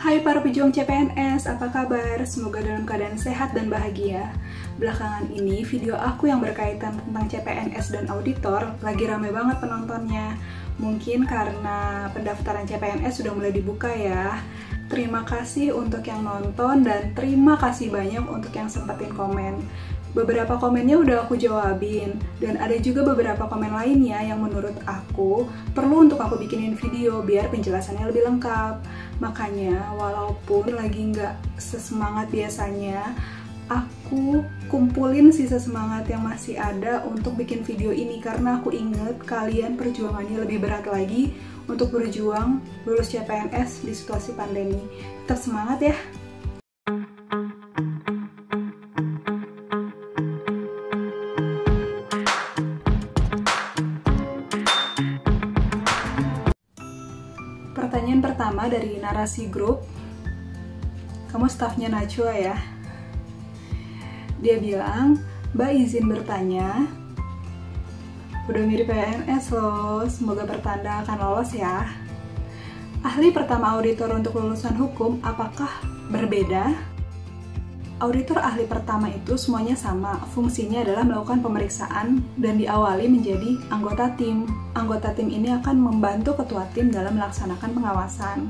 Hai para pejuang CPNS, apa kabar? Semoga dalam keadaan sehat dan bahagia. Belakangan ini video aku yang berkaitan tentang CPNS dan auditor lagi rame banget penontonnya. Mungkin karena pendaftaran CPNS sudah mulai dibuka ya. Terima kasih untuk yang nonton dan terima kasih banyak untuk yang sempetin komen. Beberapa komennya udah aku jawabin, dan ada juga beberapa komen lainnya yang menurut aku perlu untuk aku bikinin video biar penjelasannya lebih lengkap. Makanya walaupun lagi nggak sesemangat biasanya, aku kumpulin sisa semangat yang masih ada untuk bikin video ini karena aku inget kalian perjuangannya lebih berat lagi untuk berjuang lulus CPNS di situasi pandemi. Tetap semangat ya! Pertanyaan pertama dari narasi grup, kamu stafnya Najwa ya? Dia bilang, Mbak izin bertanya, udah mirip PNS loh, semoga pertanda akan lolos ya. Ahli pertama auditor untuk lulusan hukum, apakah berbeda? Auditor ahli pertama itu semuanya sama, fungsinya adalah melakukan pemeriksaan dan diawali menjadi anggota tim. Anggota tim ini akan membantu ketua tim dalam melaksanakan pengawasan.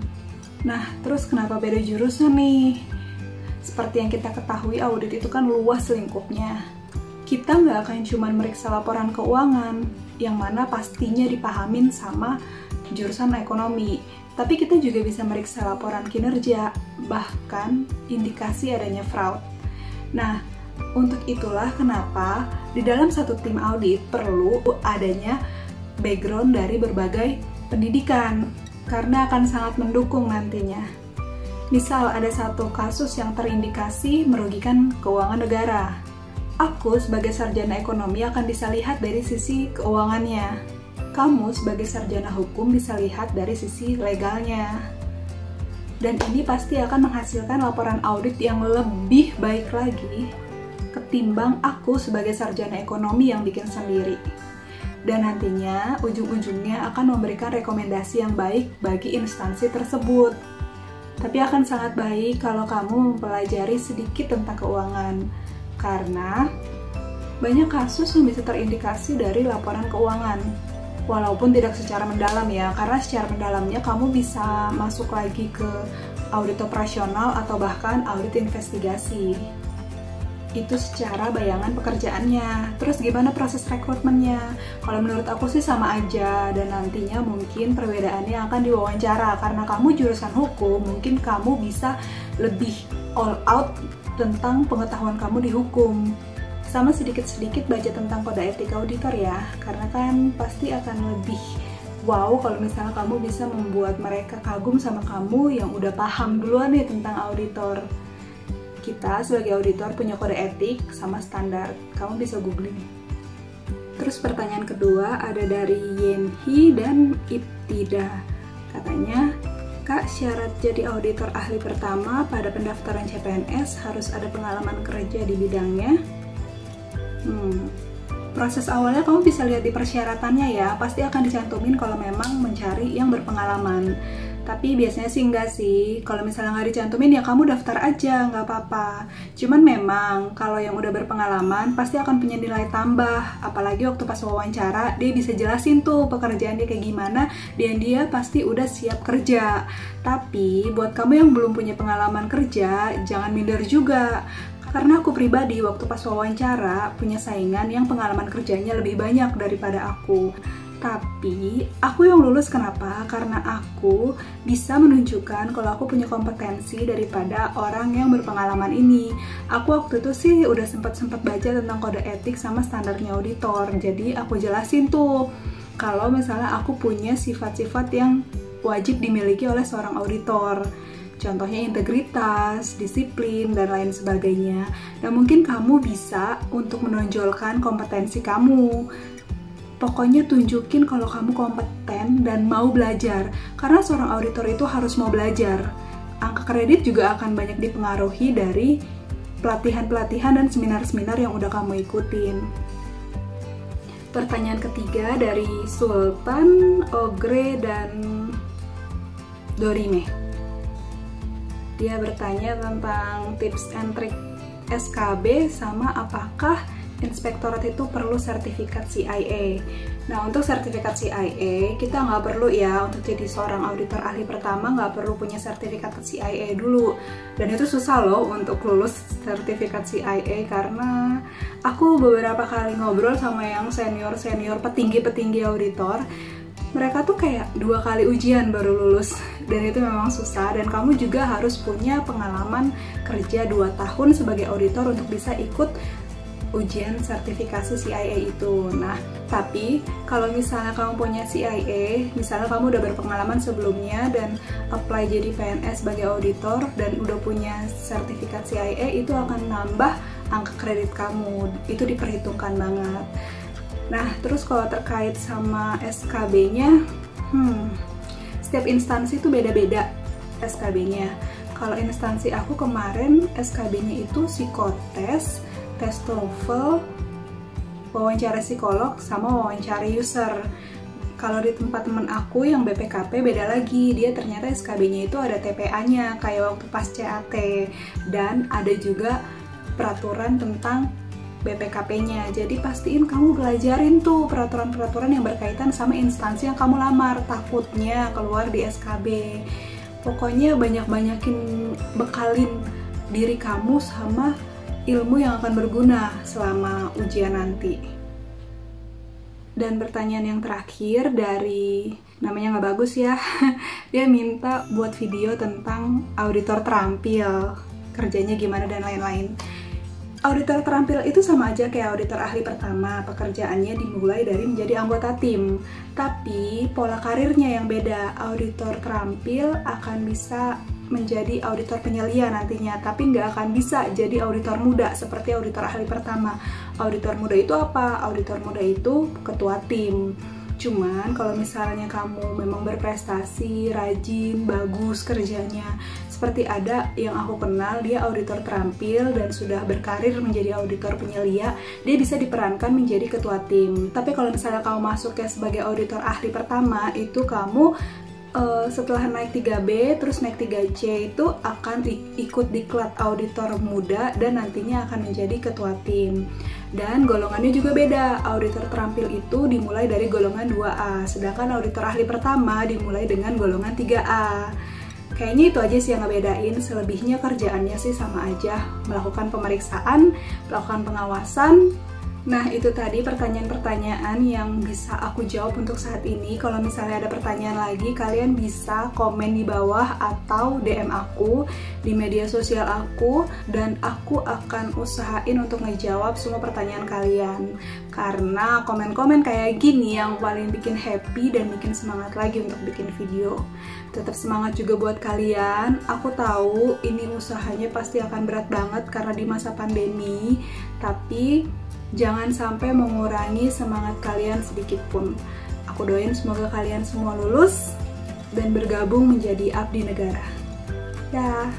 Nah, terus kenapa beda jurusan nih? Seperti yang kita ketahui, audit itu kan luas lingkupnya. Kita nggak akan cuma meriksa laporan keuangan, yang mana pastinya dipahamin sama jurusan ekonomi. Tapi kita juga bisa meriksa laporan kinerja, bahkan indikasi adanya fraud. Nah, untuk itulah kenapa di dalam satu tim audit perlu adanya background dari berbagai pendidikan, karena akan sangat mendukung nantinya. Misal ada satu kasus yang terindikasi merugikan keuangan negara. Aku sebagai sarjana ekonomi akan bisa lihat dari sisi keuangannya. Kamu sebagai sarjana hukum bisa lihat dari sisi legalnya. Dan ini pasti akan menghasilkan laporan audit yang lebih baik lagi ketimbang aku sebagai sarjana ekonomi yang bikin sendiri. Dan nantinya ujung-ujungnya akan memberikan rekomendasi yang baik bagi instansi tersebut. Tapi akan sangat baik kalau kamu mempelajari sedikit tentang keuangan, karena banyak kasus yang bisa terindikasi dari laporan keuangan. Walaupun tidak secara mendalam ya, karena secara mendalamnya kamu bisa masuk lagi ke audit operasional atau bahkan audit investigasi. Itu secara bayangan pekerjaannya. Terus gimana proses rekrutmennya? Kalau menurut aku sih sama aja, dan nantinya mungkin perbedaannya akan diwawancara. Karena kamu jurusan hukum, mungkin kamu bisa lebih all out tentang pengetahuan kamu di hukum. Sama sedikit-sedikit baca tentang kode etik auditor ya, karena kan pasti akan lebih wow kalau misalnya kamu bisa membuat mereka kagum sama kamu yang udah paham duluan nih tentang auditor. Kita sebagai auditor punya kode etik sama standar, kamu bisa googling. Terus pertanyaan kedua ada dari Yenhi dan Ibtida. Katanya, Kak, syarat jadi auditor ahli pertama pada pendaftaran CPNS harus ada pengalaman kerja di bidangnya. Proses awalnya kamu bisa lihat di persyaratannya ya, pasti akan dicantumin kalau memang mencari yang berpengalaman. Tapi biasanya sih enggak sih, kalau misalnya nggak dicantumin ya kamu daftar aja, nggak apa-apa. Cuman memang kalau yang udah berpengalaman pasti akan punya nilai tambah, apalagi waktu pas wawancara dia bisa jelasin tuh pekerjaan dia kayak gimana, dan dia pasti udah siap kerja. Tapi buat kamu yang belum punya pengalaman kerja, jangan minder juga. Karena aku pribadi waktu pas wawancara punya saingan yang pengalaman kerjanya lebih banyak daripada aku. Tapi aku yang lulus kenapa? Karena aku bisa menunjukkan kalau aku punya kompetensi daripada orang yang berpengalaman ini. Aku waktu itu sih udah sempat baca tentang kode etik sama standarnya auditor. Jadi aku jelasin tuh kalau misalnya aku punya sifat-sifat yang wajib dimiliki oleh seorang auditor. Contohnya integritas, disiplin, dan lain sebagainya. Dan mungkin kamu bisa untuk menonjolkan kompetensi kamu. Pokoknya tunjukin kalau kamu kompeten dan mau belajar. Karena seorang auditor itu harus mau belajar. Angka kredit juga akan banyak dipengaruhi dari pelatihan-pelatihan dan seminar-seminar yang udah kamu ikutin. Pertanyaan ketiga dari Sultan, Ogre, dan Dorime. Dia bertanya tentang tips and trik SKB sama apakah inspektorat itu perlu sertifikat CIA. Nah, untuk sertifikat CIA kita nggak perlu ya, untuk jadi seorang auditor ahli pertama nggak perlu punya sertifikat CIA dulu. Dan itu susah loh untuk lulus sertifikat CIA, karena aku beberapa kali ngobrol sama yang senior-senior petinggi-petinggi auditor, mereka tuh kayak 2 kali ujian baru lulus, dan itu memang susah. Dan kamu juga harus punya pengalaman kerja 2 tahun sebagai auditor untuk bisa ikut ujian sertifikasi CIA itu. Nah, tapi kalau misalnya kamu punya CIA, misalnya kamu udah berpengalaman sebelumnya dan apply jadi PNS sebagai auditor dan udah punya sertifikat CIA, itu akan nambah angka kredit kamu, itu diperhitungkan banget. Nah, terus kalau terkait sama SKB-nya, setiap instansi itu beda-beda SKB-nya. Kalau instansi aku kemarin SKB-nya itu psikotes, tes TOEFL, wawancara psikolog, sama wawancara user. Kalau di tempat temen aku yang BPKP beda lagi, dia ternyata SKB-nya itu ada TPA-nya kayak waktu pas CAT, dan ada juga peraturan tentang BPKP-nya. Jadi pastiin kamu belajarin tuh peraturan-peraturan yang berkaitan sama instansi yang kamu lamar, takutnya keluar di SKB. Pokoknya banyak-banyakin bekalin diri kamu sama ilmu yang akan berguna selama ujian nanti. Dan pertanyaan yang terakhir dari, namanya nggak bagus ya, dia minta buat video tentang auditor terampil, kerjanya gimana dan lain-lain. Auditor terampil itu sama aja kayak auditor ahli pertama, pekerjaannya dimulai dari menjadi anggota tim. Tapi pola karirnya yang beda. Auditor terampil akan bisa menjadi auditor penyelia nantinya, tapi nggak akan bisa jadi auditor muda seperti auditor ahli pertama. Auditor muda itu apa? Auditor muda itu ketua tim. Cuman kalau misalnya kamu memang berprestasi, rajin, bagus kerjanya, seperti ada yang aku kenal, dia auditor terampil dan sudah berkarir menjadi auditor penyelia, dia bisa diperankan menjadi ketua tim. Tapi kalau misalnya kamu masuk ya sebagai auditor ahli pertama, itu kamu setelah naik 3B terus naik 3C itu akan ikut diklat auditor muda dan nantinya akan menjadi ketua tim. Dan golongannya juga beda. Auditor terampil itu dimulai dari golongan 2A, sedangkan auditor ahli pertama dimulai dengan golongan 3A. Kayaknya itu aja sih yang ngebedain, selebihnya kerjaannya sih sama aja, melakukan pemeriksaan, melakukan pengawasan. Nah, itu tadi pertanyaan-pertanyaan yang bisa aku jawab untuk saat ini. Kalau misalnya ada pertanyaan lagi, kalian bisa komen di bawah atau DM aku di media sosial aku, dan aku akan usahain untuk ngejawab semua pertanyaan kalian. Karena komen-komen kayak gini yang paling bikin happy dan bikin semangat lagi untuk bikin video. Tetap semangat juga buat kalian. Aku tahu ini usahanya pasti akan berat banget karena di masa pandemi, tapi jangan sampai mengurangi semangat kalian sedikit pun. Aku doain semoga kalian semua lulus dan bergabung menjadi abdi negara. Dah.